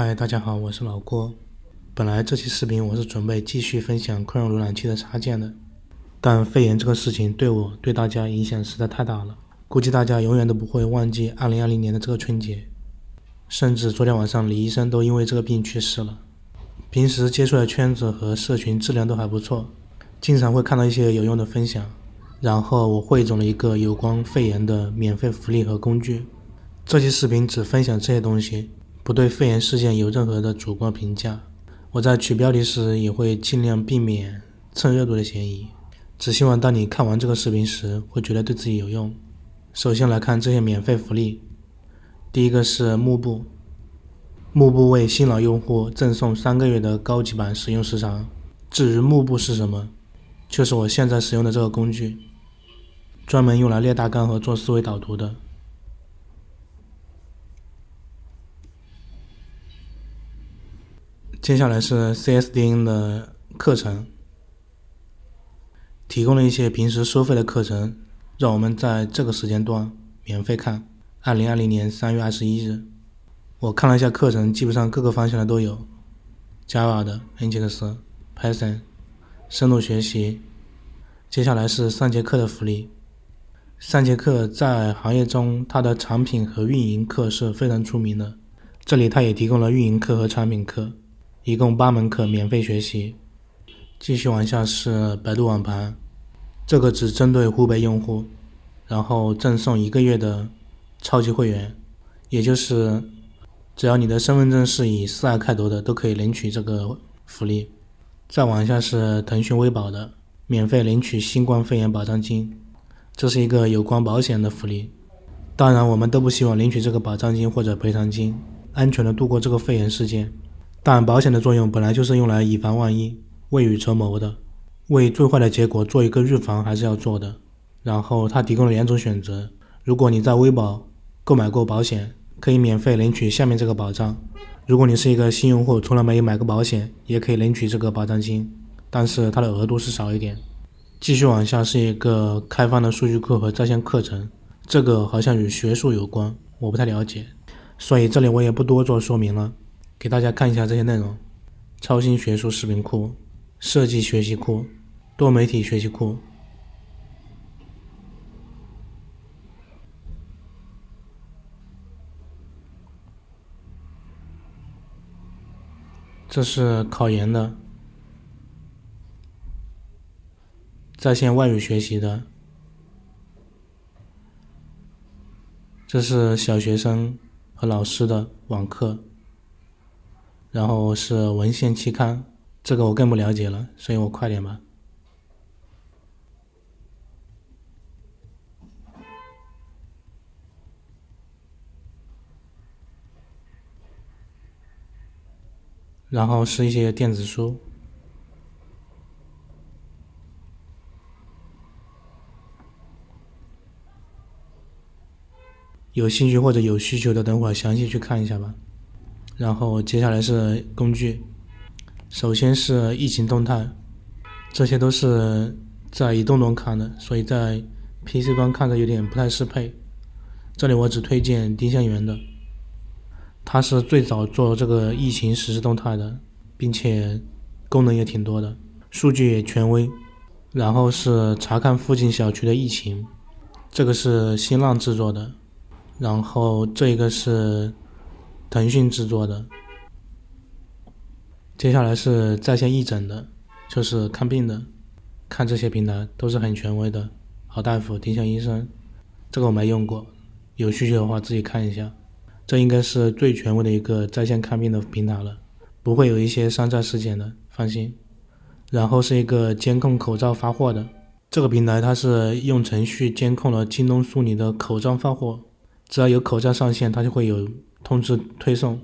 嗨，大家好，我是老郭。本来这期视频我是准备继续分享Chrome浏览器的插件的，但肺炎这个事情对大家影响实在太大了，估计大家永远都不会忘记2020年的这个春节，甚至昨天晚上李医生都因为这个病去世了。平时接触的圈子和社群质量都还不错，经常会看到一些有用的分享，然后我汇总了一个有关肺炎的免费福利和工具。这期视频只分享这些东西，不对肺炎事件有任何的主观评价。我在取标题时也会尽量避免蹭热度的嫌疑，只希望当你看完这个视频时会觉得对自己有用。首先来看这些免费福利。第一个是幕布，幕布为新老用户赠送3个月的高级版使用时长。至于幕布是什么，就是我现在使用的这个工具，专门用来列大纲和做思维导图的。接下来是 CSDN 的课程，提供了一些平时收费的课程，让我们在这个时间段免费看。2020年3月21日，我看了一下课程，基本上各个方向的都有 ，Java 的、Nginx、Python、深度学习。接下来是3节课的福利。3节课在行业中，它的产品和运营课是非常出名的，这里它也提供了运营课和产品课。一共8门课免费学习。继续往下是百度网盘，这个只针对湖北用户，然后赠送1个月的超级会员，也就是只要你的身份证是以42开头的都可以领取这个福利。再往下是腾讯微保的，免费领取新冠肺炎保障金，这是一个有关保险的福利。当然我们都不希望领取这个保障金或者赔偿金，安全的度过这个肺炎事件，但保险的作用本来就是用来以防万一，未雨绸缪的，为最坏的结果做一个预防还是要做的。然后它提供了2种选择，如果你在微保购买过保险，可以免费领取下面这个保障。如果你是一个新用户，从来没有买过保险，也可以领取这个保障金，但是它的额度是少一点。继续往下是一个开放的数据库和在线课程，这个好像与学术有关，我不太了解，所以这里我也不多做说明了，给大家看一下这些内容：超新学术视频库、设计学习库、多媒体学习库。这是考研的，在线外语学习的，这是小学生和老师的网课，然后是文献期刊，这个我更不了解了，所以我快点吧。然后是一些电子书，有兴趣或者有需求的等会儿详细去看一下吧。然后接下来是工具，首先是疫情动态，这些都是在移动端看的，所以在 PC 端看着有点不太适配，这里我只推荐丁香园的，它是最早做这个疫情实时动态的，并且功能也挺多的，数据也权威。然后是查看附近小区的疫情，这个是新浪制作的，然后这个是腾讯制作的。接下来是在线义诊的，就是看病的，看这些平台都是很权威的，好大夫、丁香医生，这个我没用过，有需求的话自己看一下。这应该是最权威的一个在线看病的平台了，不会有一些山寨事件的，放心。然后是一个监控口罩发货的，这个平台它是用程序监控了京东、苏宁的口罩发货，只要有口罩上线，它就会有通知推送。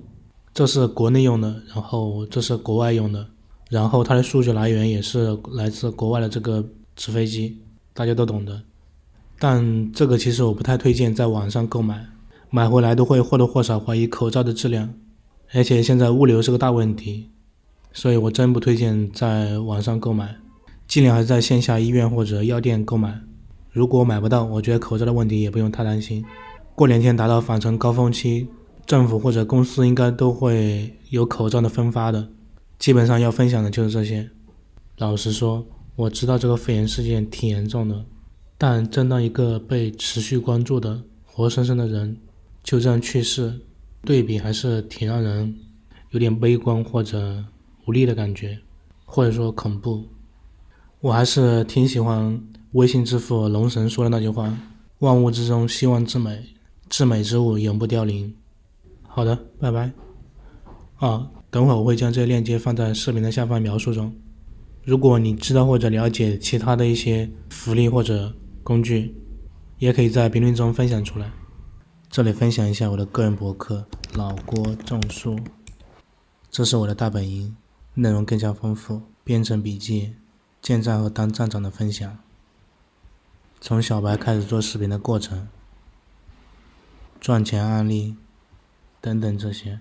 这是国内用的，然后这是国外用的，然后它的数据来源也是来自国外的这个纸飞机，大家都懂的。但这个其实我不太推荐在网上购买，买回来都会或多或少怀疑口罩的质量，而且现在物流是个大问题，所以我真不推荐在网上购买，尽量还是在线下医院或者药店购买。如果买不到，我觉得口罩的问题也不用太担心，过2天达到返程高峰期，政府或者公司应该都会有口罩的分发的，基本上要分享的就是这些。老实说，我知道这个肺炎事件挺严重的，但真当一个被持续关注的活生生的人就这样去世，对比还是挺让人有点悲观或者无力的感觉，或者说恐怖。我还是挺喜欢微信之父龙神说的那句话，万物之中希望之美，至美之物永不凋零。好的，拜拜。等会儿我会将这些链接放在视频的下方描述中。如果你知道或者了解其他的一些福利或者工具，也可以在评论中分享出来。这里分享一下我的个人博客老郭种树，这是我的大本营，内容更加丰富，编程笔记、建站和当站长的分享，从小白开始做视频的过程、赚钱案例等等这些。